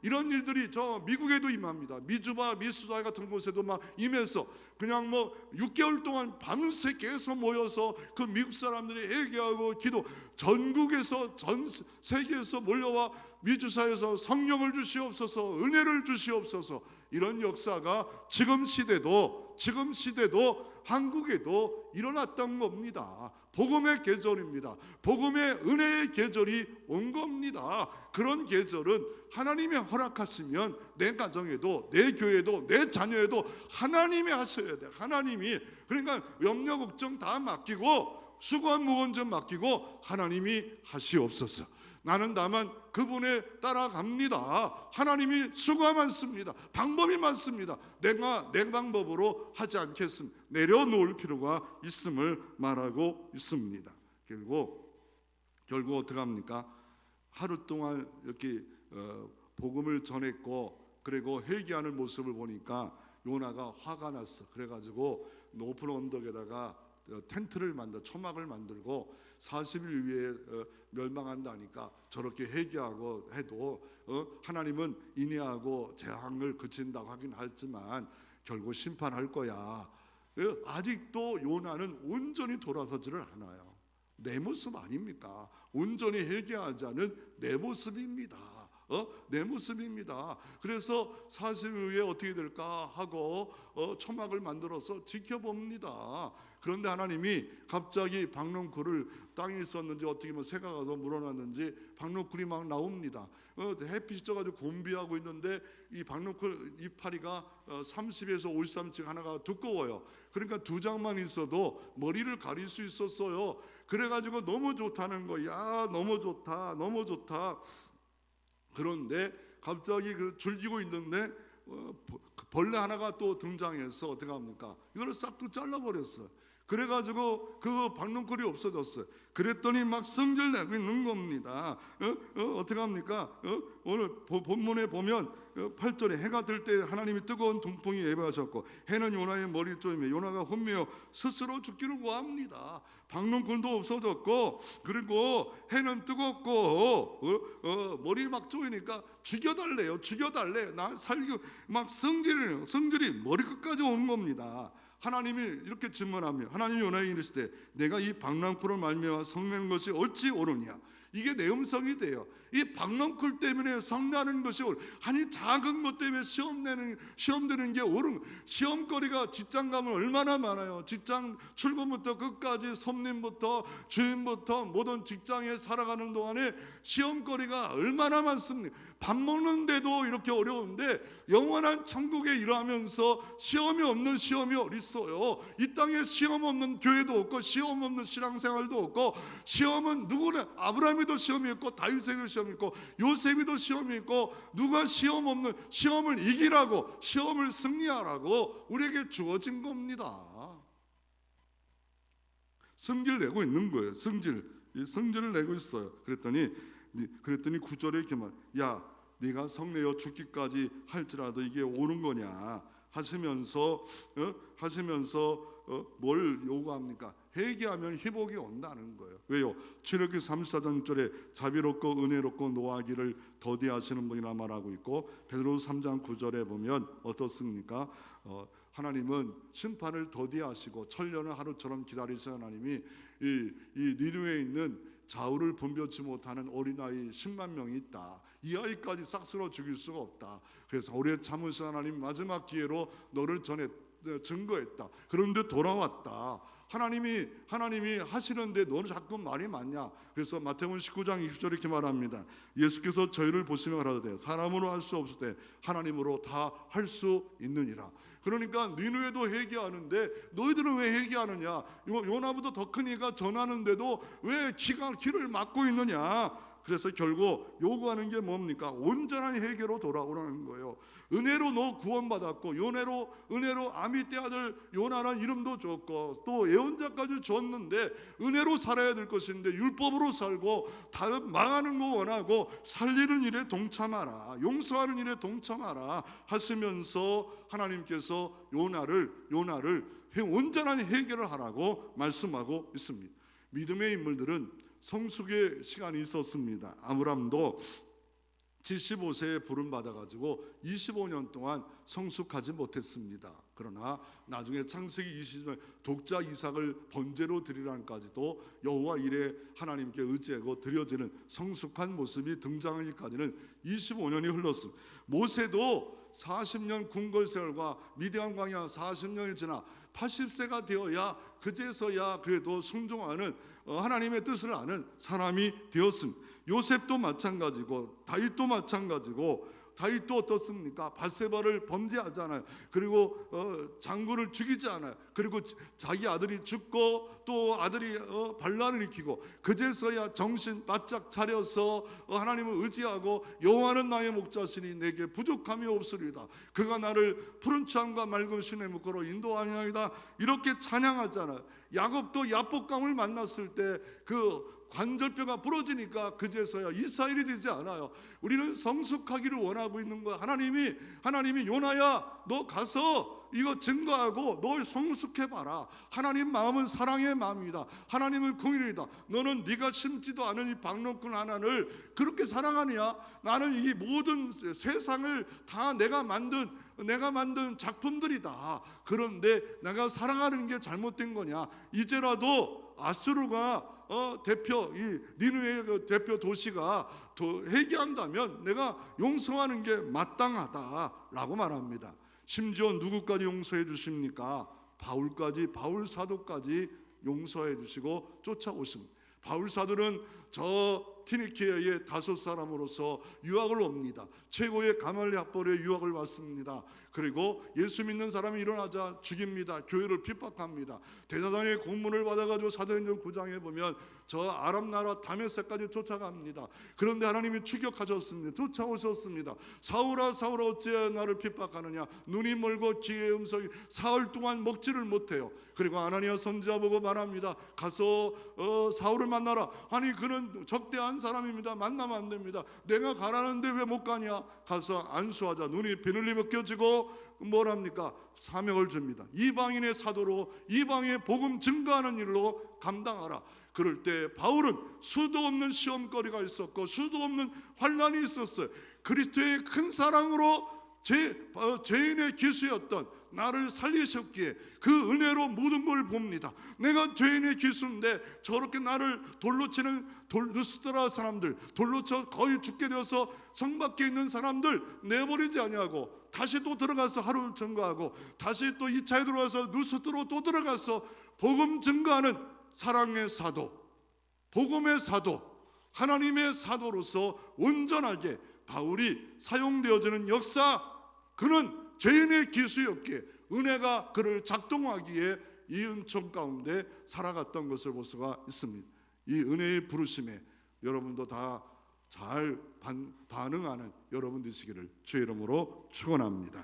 [SPEAKER 1] 이런 일들이 저 미국에도 임합니다. 미주바, 미수다 같은 곳에도 막 임해서 그냥 6개월 동안 밤새 계속 모여서 그 미국 사람들이 회개하고 기도, 전국에서 전 세계에서 몰려와 미주사에서 성령을 주시옵소서, 은혜를 주시옵소서. 이런 역사가 지금 시대도 한국에도 일어났던 겁니다. 복음의 계절입니다. 복음의 은혜의 계절이 온 겁니다. 그런 계절은 하나님이 허락하시면 내 가정에도, 내 교회도, 내 자녀에도 하나님이 하셔야 돼. 하나님이. 그러니까 염려 걱정 다 맡기고 수고한 무거운 점 맡기고 하나님이 하시옵소서. 나는 다만 그분에 따라갑니다. 하나님이 수고가 많습니다. 방법이 많습니다. 내가 내 방법으로 하지 않겠습니다. 내려놓을 필요가 있음을 말하고 있습니다. 결국 어떻게 합니까? 하루 동안 이렇게 복음을 전했고 그리고 회개하는 모습을 보니까 요나가 화가 났어. 그래가지고 높은 언덕에다가 텐트를 초막을 만들고 40일 위에 멸망한다니까 저렇게 회개하고 해도 하나님은 인내하고 재앙을 그친다고 하긴 하지만 결국 심판할 거야. 아직도 요나는 온전히 돌아서지를 않아요. 내 모습 아닙니까? 온전히 회개하자는 내 모습입니다. 내 모습입니다. 그래서 40일 후에 어떻게 될까 하고 초막을 만들어서 지켜봅니다. 그런데 하나님이 갑자기 박농쿨을 땅에 있었는지 어떻게 새가 가서 물어났는지 박농쿨이 막 나옵니다. 햇빛이 쪄가지고 곤비하고 있는데 이 박농쿨 이파리가 30에서 53층 하나가 두꺼워요. 그러니까 2장만 있어도 머리를 가릴 수 있었어요. 그래가지고 너무 좋다는 거야. 너무 좋다, 너무 좋다. 그런데 갑자기 줄기고 있는데 벌레 하나가 또 등장해서 어떻게 합니까? 이거를 싹 또 잘라버렸어요. 그래가지고 그 박농쿨이 없어졌어요. 그랬더니 막 성질내고 있는 겁니다. 어떻게 합니까? 오늘 본문에 보면 8절에 해가 뜰 때 하나님이 뜨거운 동풍이 예배하셨고 해는 요나의 머리를 쪼이며 요나가 혼미어 스스로 죽기를 구합니다. 박농쿨도 없어졌고 그리고 해는 뜨겁고 머리 막 쪼이니까 죽여달래요. 죽여달래. 나 살기고 막 성질이 머리끝까지 오는 겁니다. 하나님이 이렇게 질문하며 하나님이 요나에게 이르시되 내가 이 박농쿨을 말미암아 성내는 것이 어찌 옳으냐. 이게 내 음성이 돼요. 이 박농쿨 때문에 성나는 것이 아니 작은 것 때문에 시험 되는 게 옳은. 시험거리가 직장 가면 얼마나 많아요. 직장 출근부터 끝까지 손님부터 주인부터 모든 직장에 살아가는 동안에 시험거리가 얼마나 많습니까? 밥 먹는데도 이렇게 어려운데 영원한 천국에 일하면서 시험이 없는 시험이 어딨어요. 이 땅에 시험 없는 교회도 없고 시험 없는 신앙생활도 없고 시험은 누구나 아브라함이도 시험이 있고 다윗에도 시험이 있고 요셉이도 시험이 있고 누가 시험 없는 시험을 이기라고 시험을 승리하라고 우리에게 주어진 겁니다. 성질 내고 있는 거예요. 성질을 내고 있어요. 그랬더니 9절에 이렇게 야 네가 성내어 죽기까지 할지라도 이게 옳은 거냐 하시면서 뭘 요구합니까? 회개하면 회복이 온다는 거예요. 왜요? 출애굽기 34장 6절에 자비롭고 은혜롭고 노하기를 더디하시는 분이라 말하고 있고 베드로서 3장 9절에 보면 어떻습니까? 하나님은 심판을 더디하시고 천년을 하루처럼 기다리시는 하나님이 이 니느웨에 있는 좌우를 분별치 못하는 어린아이 10만 명이 있다. 이 아이까지 싹 쓸어 죽일 수가 없다. 그래서 오래 참으신 하나님 마지막 기회로 너를 증거했다. 그런데 돌아왔다. 하나님이 하시는데 너는 자꾸 말이 많냐. 그래서 마태복음 19장 20절에 이렇게 말합니다. 예수께서 저희를 보시며 가라사대 사람으로 할 수 없을 때 하나님으로 다 할 수 있느니라. 그러니까 니느웨도 회개하는데 너희들은 왜 회개하느냐. 요나보다 더 큰 이가 전하는데도 왜 길을 막고 있느냐. 그래서 결국 요구하는 게 뭡니까? 온전한 회개로 돌아오라는 거예요. 은혜로 너 구원받았고 은혜로 아미떼 아들 요나라는 이름도 줬고 또 예언자까지 줬는데 은혜로 살아야 될 것인데 율법으로 살고 다 망하는 거 원하고 살리는 일에 동참하라, 용서하는 일에 동참하라 하시면서 하나님께서 요나를 온전한 회개를 하라고 말씀하고 있습니다. 믿음의 인물들은 성숙의 시간이 있었습니다. 아브람도 75세에 부름받아가지고 25년 동안 성숙하지 못했습니다. 그러나 나중에 창세기 20년 독자 이삭을 번제로 드리라는까지도 여호와 이레 하나님께 의지하고 드려지는 성숙한 모습이 등장하기까지는 25년이 흘렀습니다. 모세도 40년 궁궐 세월과 미디안 광야 40년이 지나 80세가 되어야 그제서야 그래도 순종하는 하나님의 뜻을 아는 사람이 되었습니다. 요셉도 마찬가지고 다윗도 마찬가지고 다윗도 어떻습니까? bat세바를 범죄하잖아요. 그리고 장군을 죽이지 않아요. 그리고 자기 아들이 죽고 또 아들이 반란을 일으키고 그제서야 정신 바짝 차려서 하나님을 의지하고 여호와는 나의 목자시니 내게 부족함이 없으리다. 그가 나를 푸른 창과 맑은 시내 물가로 인도하니이다. 이렇게 찬양하잖아요. 야곱도 야복강을 만났을 때 그 관절뼈가 부러지니까 그제서야 이스라엘이 되지 않아요. 우리는 성숙하기를 원하고 있는 거야. 하나님이 요나야 너 가서 이거 증거하고 널 성숙해봐라. 하나님 마음은 사랑의 마음이다. 하나님은 공의이다. 너는 네가 심지도 않은 이 박농꾼 하나를 그렇게 사랑하느냐? 나는 이 모든 세상을 다 내가 만든 작품들이다. 그런데 내가 사랑하는 게 잘못된 거냐? 이제라도 아수르가 이 니느웨의 그 대표 도시가 회개한다면 내가 용서하는 게 마땅하다라고 말합니다. 심지어 누구까지 용서해 주십니까? 바울 사도까지 용서해 주시고 쫓아오십니다. 바울 사도는 저 티니케의 5사람으로서 유학을 옵니다. 최고의 가말리 학벌의 유학을 왔습니다. 그리고 예수 믿는 사람이 일어나자 죽입니다. 교회를 핍박합니다. 대사장의 공문을 받아가지고 사도행전 9장에 보면 저 아랍 나라 다메섹까지 쫓아갑니다. 그런데 하나님이 추격하셨습니다. 쫓아오셨습니다. 사울아 어찌하여 나를 핍박하느냐? 눈이 멀고 귀의 음성이 사흘 동안 먹지를 못해요. 그리고 아나니아 선지자 보고 말합니다. 가서 사울을 만나라. 아니 그는 적대한 사람입니다. 만나면 안 됩니다. 내가 가라는데 왜 못 가냐? 가서 안수하자. 눈이 비늘리 벗겨지고 뭐랍니까? 사명을 줍니다. 이방인의 사도로 이방의 복음 증거하는 일로 감당하라. 그럴 때 바울은 수도 없는 시험거리가 있었고 수도 없는 환난이 있었어요. 그리스도의 큰 사랑으로 죄인의 기수였던 나를 살리셨기에 그 은혜로 모든 걸 봅니다. 내가 죄인의 기수인데 저렇게 나를 돌로 치는 루스드라 사람들, 돌로 쳐 거의 죽게 되어서 성 밖에 있는 사람들 내버리지 아니하고 다시 또 들어가서 하루 증거하고 다시 또 2차에 들어와서 루스드로 또 들어가서 복음 증거하는 사랑의 사도, 복음의 사도, 하나님의 사도로서 온전하게 바울이 사용되어지는 역사, 그는 죄인의 기수였기에 은혜가 그를 작동하기에 이 은총 가운데 살아갔던 것을 볼 수가 있습니다. 이 은혜의 부르심에 여러분도 다 잘 반응하는 여러분 되시기를 주의 이름으로 축원합니다.